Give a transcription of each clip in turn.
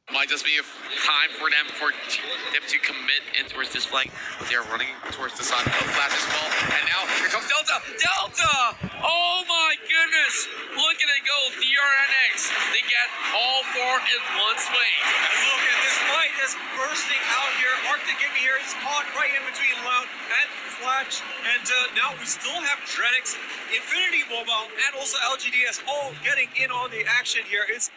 Might just be a time for them to commit in towards this flank, but they are running towards the side of Flash as well. And now here comes Delta. Delta! Oh my goodness! Look at it go. DRNX. They get all four in one swing. And look at this fight that's bursting out here. Arctic Gaming here is caught right in between Loud and Flash. And now we still have Drenix, Infinity Mobile, and also LGDS all getting in on the action here. It's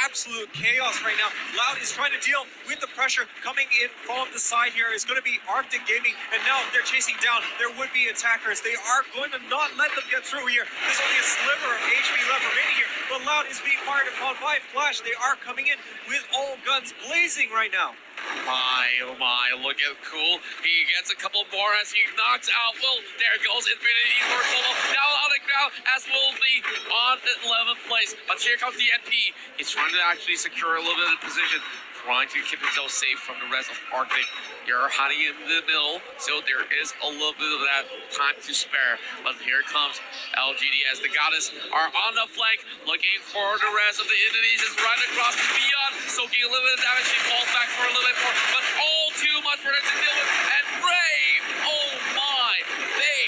absolute chaos right now. Loud is trying to deal with the pressure coming in from the side here. It's going to be Arctic Gaming, and now they're chasing down their would-be attackers. They are going to not let them get through here. There's only a sliver of HP left remaining here, but Loud is being fired upon by Flash. They are coming in with all guns blazing right now. Oh my, look at Cool. He gets a couple more as he knocks out. Well, there goes Infinity Esports Mobile. Now on the ground as will be on 11th place. But here comes the NP. He's trying to actually secure a little bit of position, trying to keep himself safe from the rest of Arctic. You're hiding in the middle, so there is a little bit of that time to spare. But here comes LGDS. The Goddess are on the flank, looking for the rest of the Indonesians right across beyond, soaking a little bit of damage. She falls back for a little bit more, but all too much for them to deal with. And Brave, oh my, they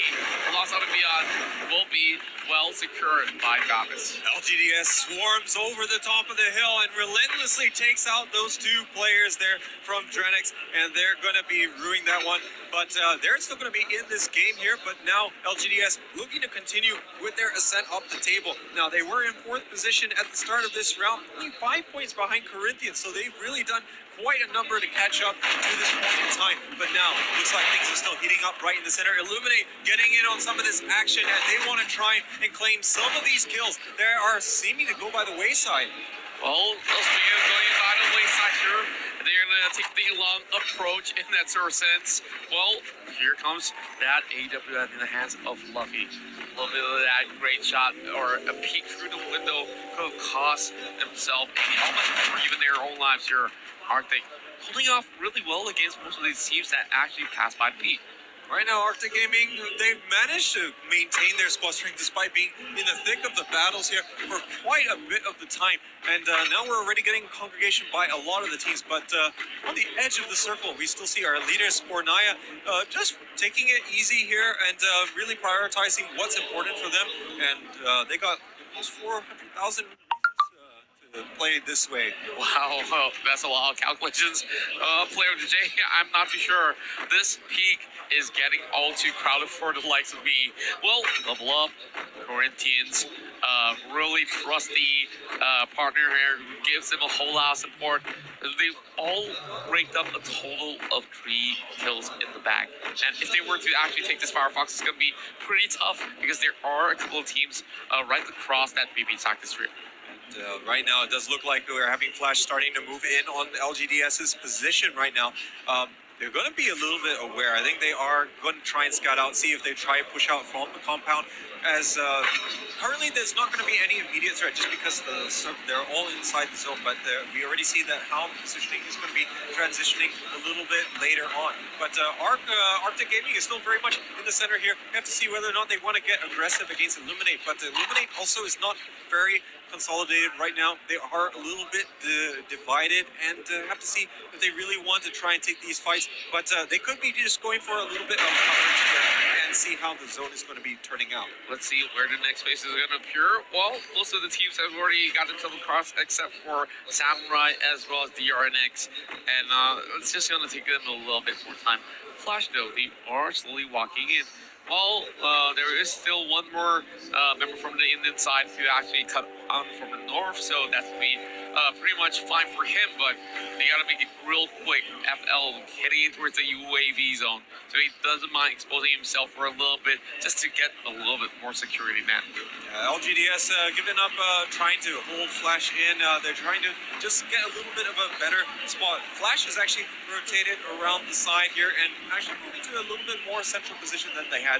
lost out of beyond will be well secured by Goddess. LGDS swarms over the top of the hill and relentlessly takes out those two players there from Drenix, and they're going to be ruining that one. But they're still going to be in this game here, but now LGDS looking to continue with their ascent up the table. Now, they were in 4th position at the start of this round, only 5 points behind Corinthians, so they've really done quite a number to catch up to this point in time. But now, looks like things are still heating up right in the center. Illuminate getting in on some of this action, and they want to try and claim some of these kills that are seeming to go by the wayside. Well, those players going by the wayside here. They're going to take the long approach in that sort of sense. Well, here comes that AWF in the hands of Luffy. A little bit of that great shot or a peek through the window could have cost themselves a helmet or even their own lives here. Arctic holding off really well against most of these teams that actually pass by the peak. Right now, Arctic Gaming, they've managed to maintain their squad strength despite being in the thick of the battles here for quite a bit of the time. And now we're already getting congregation by a lot of the teams. But on the edge of the circle, we still see our leader, Spornaya, just taking it easy here and really prioritizing what's important for them. And they got almost 400,000 play this way. Wow, that's a lot of calculations. Player of the J, I'm not too sure. This peak is getting all too crowded for the likes of me. Well, level up, Corinthians, really trusty partner here who gives them a whole lot of support. They've all ranked up a total of 3 kills in the bag. And if they were to actually take this Firefox, it's going to be pretty tough because there are a couple of teams right across that BB tactics route. Right now, it does look like we're having Flash starting to move in on LGDS's position right now. They're going to be a little bit aware. I think they are going to try and scout out, see if they try and push out from the compound. As currently, there's not going to be any immediate threat just because they're all inside the zone. But we already see that how the positioning is going to be transitioning a little bit later on. But Arctic Gaming is still very much in the center here. We have to see whether or not they want to get aggressive against Illuminate. But Illuminate also is not very consolidated right now. They are a little bit divided, and have to see if they really want to try and take these fights. But they could be just going for a little bit of coverage here and see how the zone is going to be turning out. Let's see where the next phase is going to appear. Well, most of the teams have already got themselves across, except for Samurai as well as DRNX. And it's just going to take them a little bit more time. Flash, though, they are slowly walking in. Well, there is still one more member from the Indian side to actually cut on from the north, so that's going to be pretty much fine for him, but they got to make it real quick. FL heading in towards the UAV zone, so he doesn't mind exposing himself for a little bit just to get a little bit more security, man. LGDS giving up, trying to hold Flash in. They're trying to just get a little bit of a better spot. Flash is actually rotated around the side here and actually moving to a little bit more central position than they had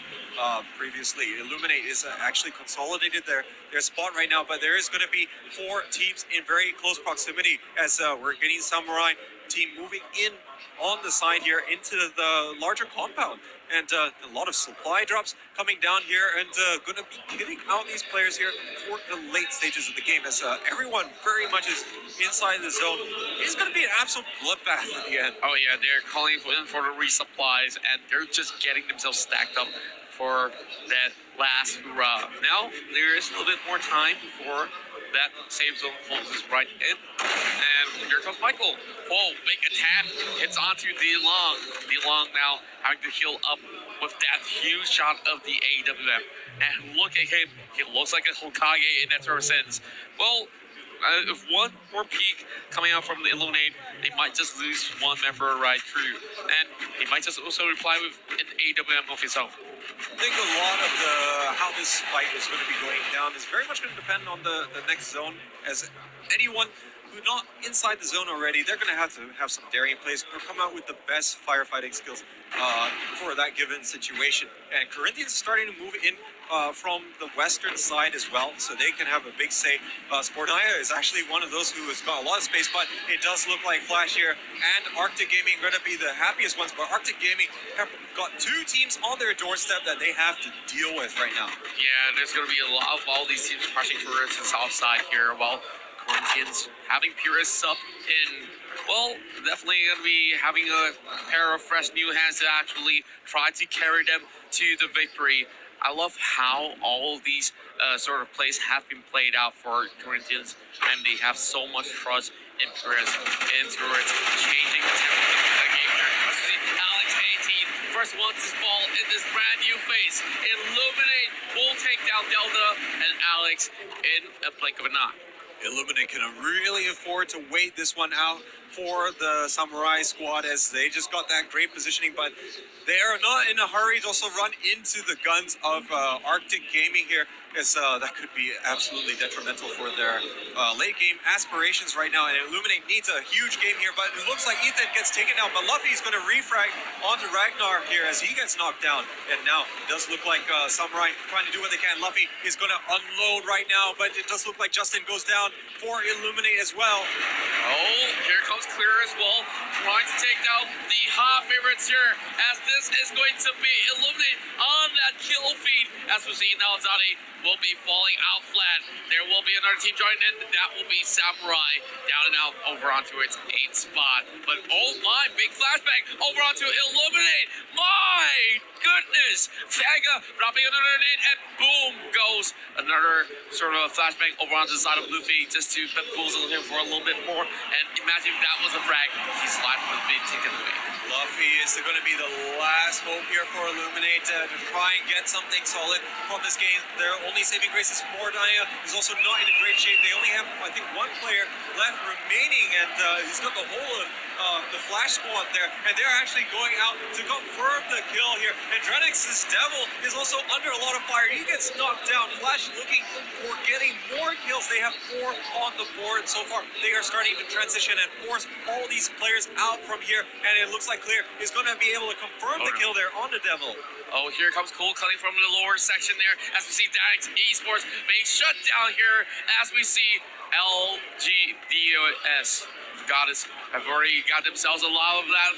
previously. Illuminate is actually consolidated their spot right now, but there is going to be 4 teams in very close proximity as we're getting Samurai team moving in on the side here into the larger compound. and a lot of supply drops coming down here, and going to be killing out these players here for the late stages of the game, as everyone very much is inside the zone. It's going to be an absolute bloodbath at the end. Oh yeah, they're calling for the resupplies, and they're just getting themselves stacked up for that last hurrah. Now there is a little bit more time before that save zone closes right in, and here comes Michael. Whoa, big attack hits onto DeLong. DeLong now having to heal up with that huge shot of the AWM. And look at him, he looks like a Hokage in that sort of sense. Well, if one more peak coming out from the Illuminate, they might just lose one member right through. And he might just also reply with an AWM of his own. I think a lot of how this fight is going to be going down is very much going to depend on the next zone, as anyone who's not inside the zone already, they're going to have some daring plays or come out with the best firefighting skills for that given situation. And Corinthians is starting to move in from the western side as well, so they can have a big say. Sportnaya is actually one of those who has got a lot of space, but it does look like Flash here and Arctic Gaming are going to be the happiest ones. But Arctic Gaming have got two teams on their doorstep that they have to deal with right now. Yeah, there's going to be a lot of all these teams crushing towards the south side here, while Corinthians having Purists up in, well, definitely going to be having a pair of fresh new hands to actually try to carry them to the victory. I love how all of these sort of plays have been played out for Corinthians, and they have so much trust in Perez and towards changing the tempo of the game here. Especially Alex 18, first one to fall in this brand new phase. Illuminate will take down Delta and Alex in a blink of an eye. Illuminate can really afford to wait this one out for the Samurai squad, as they just got that great positioning, but they are not in a hurry to also run into the guns of Arctic Gaming here, as that could be absolutely detrimental for their late game aspirations right now. And Illuminate needs a huge game here, but it looks like Ethan gets taken out, but Luffy is going to refrag onto Ragnar here as he gets knocked down. And now it does look like Samurai trying to do what they can. Luffy is going to unload right now, but it does look like Justin goes down for Illuminate as well. Oh, here comes Clear as well, trying to take down the hot favorites here, as this is going to be Illuminate on that kill feed. As we see now, Zadi will be falling out flat. There will be another team joining in. That will be Samurai down and out over onto its 8th spot. But oh my, big flashback over onto Illuminate. My goodness, Faga dropping another nade, and boom goes another sort of flashbang over onto the side of Luffy, just to bamboozle him for a little bit more. And imagine if that was a frag, his life would have been taken away. Luffy is going to be the last hope here for Illuminate to try and get something solid from this game. Their only saving grace is Mordaya is also not in a great shape. They only have, I think, one player left remaining, and he's got the whole of the Flash squad there, and they're actually going out to confirm the kill here. And Drenix's Devil is also under a lot of fire. He gets knocked down. Flash looking for getting more kills. They have 4 on the board so far. They are starting to transition and force all these players out from here, and it looks like Clear is going to be able to confirm the kill there on the Devil. Oh, here comes Cole cutting from the lower section there, as we see Dynex Esports being shut down here, as we see LGDOS Goddess have already got themselves a lot of that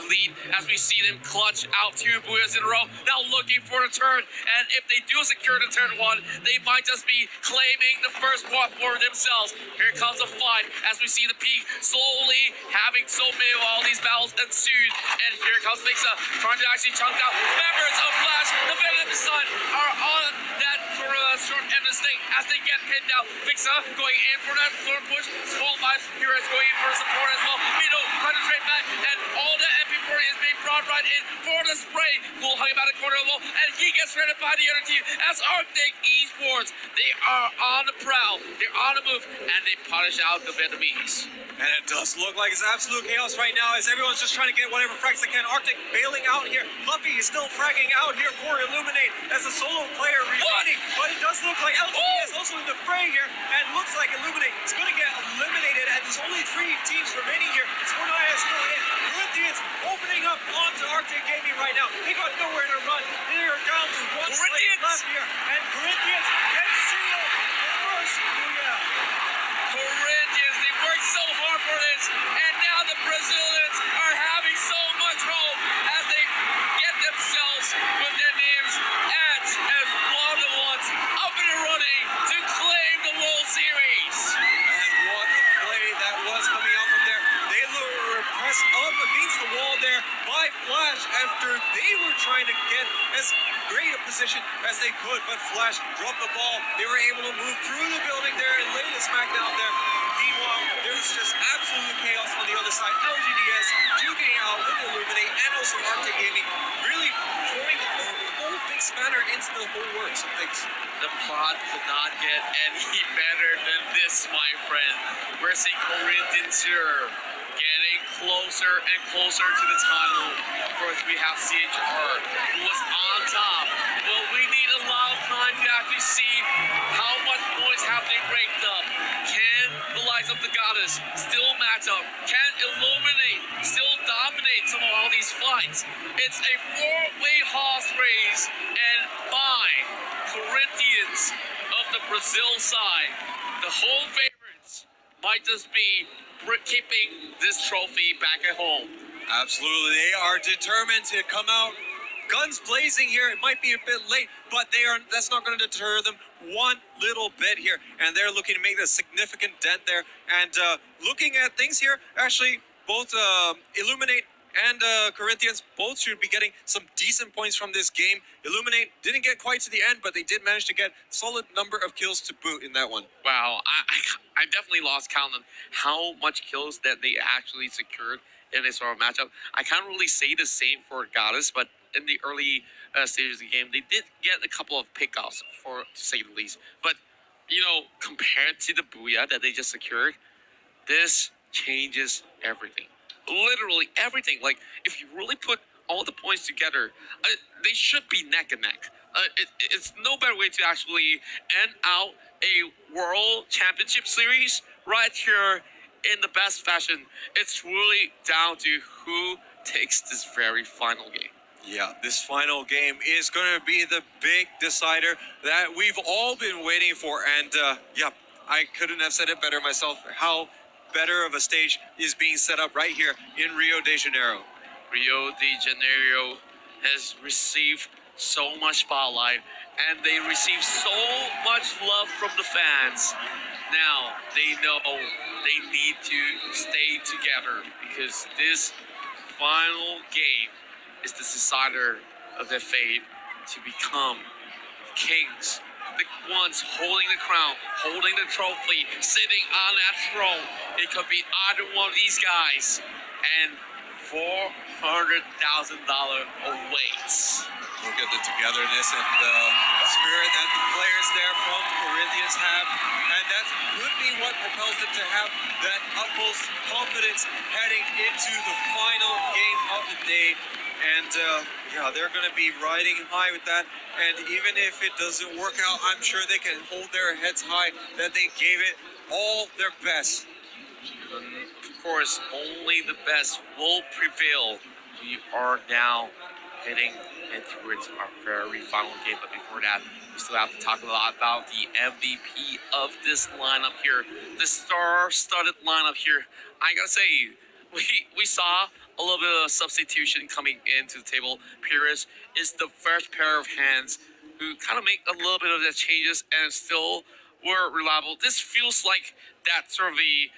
lead, as we see them clutch out 2 Buyas in a row, now looking for the turn. And if they do secure the turn 1, they might just be claiming the first one for themselves. Here comes a fight, as we see the peak slowly having so many of all these battles ensued. And here comes Fixa trying to actually chunk out members of Flash. The Venom side are on that sort of short end of the stick as they get pinned out. Fixa going in for that floor push, followed by Heroes going in for support as well. Mito trying to trade back, and all the MP40 is being brought right in for the spray. Cool hugging about the corner of the wall, and he gets shredded by the other team as Arctic Esports. They are on the prowl, they're on the move, and they punish out the Vietnamese. And it does look like it's absolute chaos right now, as everyone's just trying to get whatever frags they can. Arctic bailing out here. Luffy is still fragging out here for Illuminate as a solo player remaining. But it does look like LGD is also in the fray here, and looks like Illuminate is going to get eliminated, and there's only 3 teams remaining here. Spornaya is still in. Corinthians opening up onto Arctic Gaming right now. They got nowhere to run. They are down to 1 slate left here, and Corinthians can seal the first Booyah. Corinthians, they worked so hard for this, and now the Brazilians are having so much hope as they get themselves Flash after they were trying to get as great a position as they could, but Flash dropped the ball. They were able to move through the building there and lay the smackdown there. Meanwhile, there was just absolute chaos on the other side. LGDS duking out with Illuminate and also Arctic Gaming, really throwing a whole big spanner into the whole works of things. The plot could not get any better than this, my friend. We're seeing Corinthians here getting closer and closer to the title. Of course, we have CHR, who was on top. Well, we need a lot of time to actually see how much points have they raked up. Can the Lights of the Goddess still match up? Can Illuminate still dominate some of all these fights? It's a four-way horse race, and by Corinthians of the Brazil side, the home favorites might just be keeping this trophy back at home. Absolutely, they are determined to come out guns blazing here. It might be a bit late, but they are. That's not going to deter them one little bit here, and they're looking to make a significant dent there. And looking at things here, actually, both Illuminate and Corinthians both should be getting some decent points from this game. Illuminate didn't get quite to the end, but they did manage to get solid number of kills to boot in that one. Wow, I definitely lost count on how much kills that they actually secured in this sort of matchup. I can't really say the same for Goddess, but in the early stages of the game, they did get a couple of pickoffs, for to say the least. But you know, compared to the Booyah that they just secured, this changes everything. Literally everything. Like, if you really put all the points together, they should be neck and neck. It's no better way to actually end out a World Championship Series right here in the best fashion. It's really down to who takes this very final game. Yeah, this final game is going to be the big decider that we've all been waiting for. And yeah, I couldn't have said it better myself. How better of a stage is being set up right here in Rio de Janeiro. Rio de Janeiro has received so much spotlight, and they receive so much love from the fans. Now they know they need to stay together, because this final game is the decider of their fate to become kings. The ones holding the crown, holding the trophy, sitting on that throne. It could be either one of these guys. And $400,000 awaits. Look at the togetherness and the spirit that the players there from Corinthians have. And that could be what propels them to have that utmost confidence heading into the final game of the day. And yeah, they're going to be riding high with that. And even if it doesn't work out, I'm sure they can hold their heads high that they gave it all their best. Of course, only the best will prevail. We are now heading towards our very final game, but before that, we still have to talk a lot about the MVP of this lineup here, the star-studded lineup here. I gotta say, we saw a little bit of substitution coming into the table. Pyrrhus is the first pair of hands who kind of make a little bit of the changes and still were reliable. This feels like that sort of the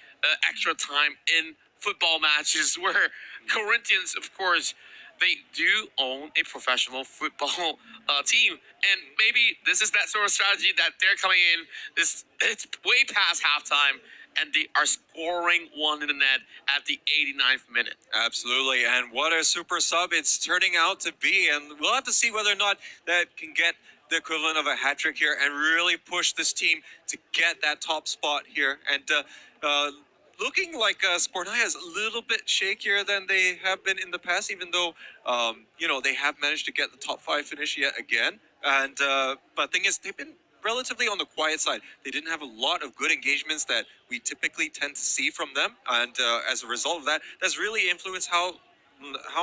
extra time in football matches where Corinthians, of course, they do own a professional football team, and maybe this is that sort of strategy that they're coming in. It's way past halftime, and they are scoring one in the net at the 89th minute. Absolutely, and what a super sub it's turning out to be, and we'll have to see whether or not that can get the equivalent of a hat trick here and really push this team to get that top spot here. And looking like Spornaya is a little bit shakier than they have been in the past, even though you know, they have managed to get the top 5 finish yet again. And but thing is, they've been relatively on the quiet side. They didn't have a lot of good engagements that we typically tend to see from them, and as a result of that, that's really influenced how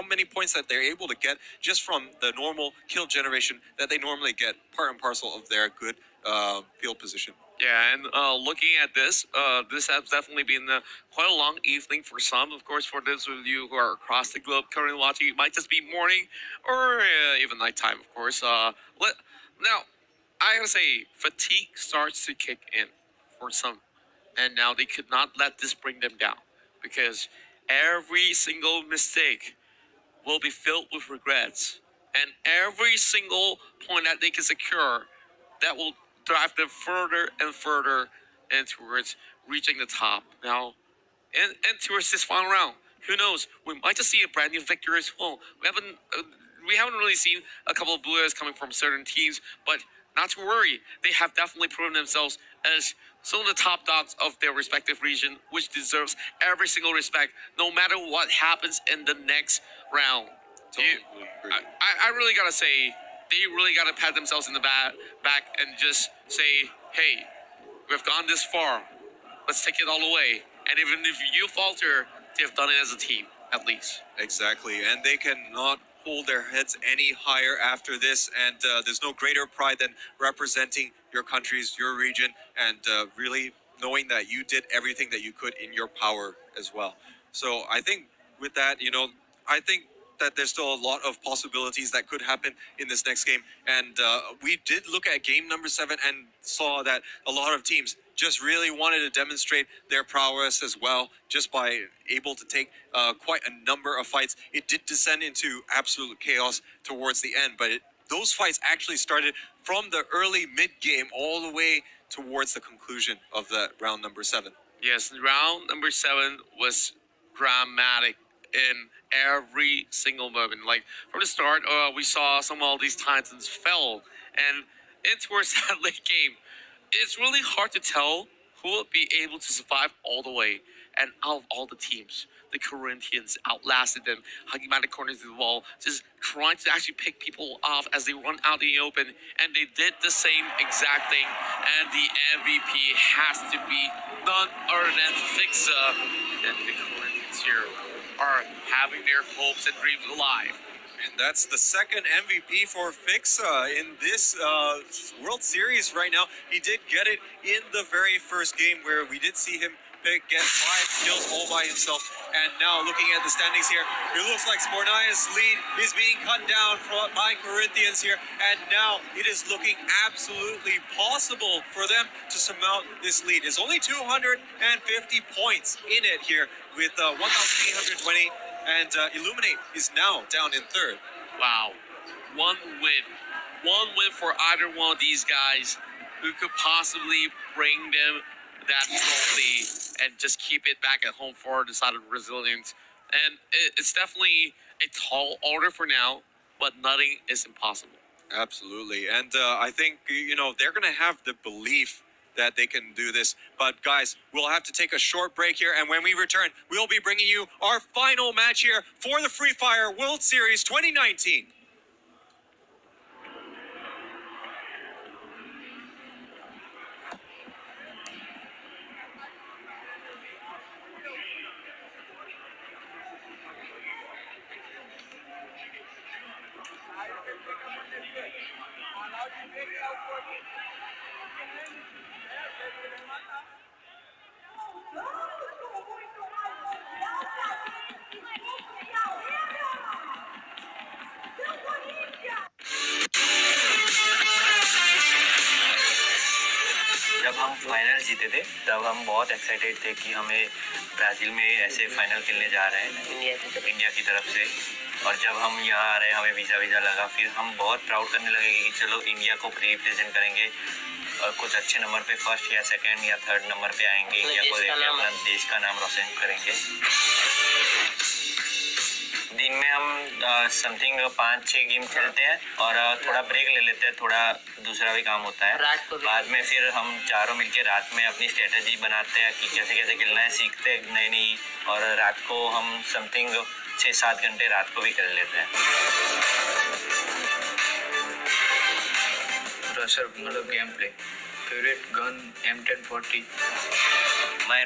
many points that they're able to get just from the normal kill generation that they normally get, part and parcel of their good field position. Yeah, and looking at this, this has definitely been quite a long evening for some. Of course, for those of you who are across the globe currently watching, it might just be morning or even nighttime, of course. Now, I gotta say, fatigue starts to kick in for some. And now they could not let this bring them down, because every single mistake will be filled with regrets. And every single point that they can secure, that will drive them further and further and towards reaching the top. Now, and towards this final round, who knows? We might just see a brand new victory as well. We haven't really seen a couple of blue eyes coming from certain teams, but not to worry. They have definitely proven themselves as some of the top dogs of their respective region, which deserves every single respect, no matter what happens in the next round. Totally agree. I really gotta say, they really gotta pat themselves in the back and just say, hey, we've gone this far. Let's take it all away. And even if you falter, they've done it as a team, at least. Exactly, and they cannot hold their heads any higher after this. And there's no greater pride than representing your countries, your region, and really knowing that you did everything that you could in your power as well. So I think with that, I think that there's still a lot of possibilities that could happen in this next game. And we did look at game number 7 and saw that a lot of teams just really wanted to demonstrate their prowess as well, just by able to take quite a number of fights. It did descend into absolute chaos towards the end, but those fights actually started from the early mid-game all the way towards the conclusion of that round number 7. Yes, round number 7 was dramatic in every single moment. Like from the start, we saw some of all these Titans fell, and in towards that late game, it's really hard to tell who will be able to survive all the way. And out of all the teams, the Corinthians outlasted them, hugging back the corners of the wall, just trying to actually pick people off as they run out in the open. And they did the same exact thing. And the MVP has to be none other than Fixa. And the Corinthians here are having their hopes and dreams alive. And that's the second MVP for Fixa in this World Series right now. He did get it in the very first game where we did see him get 5 kills all by himself. And now looking at the standings here, it looks like Spornaya's lead is being cut down by Corinthians here. And now it is looking absolutely possible for them to surmount this lead. It's only 250 points in it here with 1,820. And Illuminate is now down in 3rd. Wow. One win for either one of these guys who could possibly bring them that trophy and just keep it back at home for the side of Resilience. And it's definitely a tall order for now, but nothing is impossible. Absolutely. And I think, they're going to have the belief that they can do this. But guys, we'll have to take a short break here. And when we return, we'll be bringing you our final match here for the Free Fire World Series 2019. जब हम final जीते थे तब हम बहुत excited थे कि हमें ब्राज़ील में ऐसे फाइनल खेलने जा रहे हैं इंडिया की तरफ से। और जब हम यहाँ आ रहे हैं, हमें वीज़ा लगा, फिर हम बहुत प्राउड करने लगे कि चलो इंडिया को रिप्रेजेंट करेंगे और कुछ अच्छे नंबर पे 1st या 2nd या 3rd नंबर पे आएंगे, इंडिया को लेकर अपना देश का नाम रोशन करेंगे। दिन में हम समथिंग 5-6 गेम खेलते हैं और थोड़ा ब्रेक ले लेते हैं, थोड़ा दूसरा भी काम होता है। बाद में फिर हम चारों मिलके रात में अपनी स्ट्रेटजी बनाते हैं कि कैसे कैसे खेलना है, सीखते हैं नई और रात को हम समथिंग 6-7 घंटे रात को भी खेल लेते हैं। मतलब game play favourite gun M1040। मैं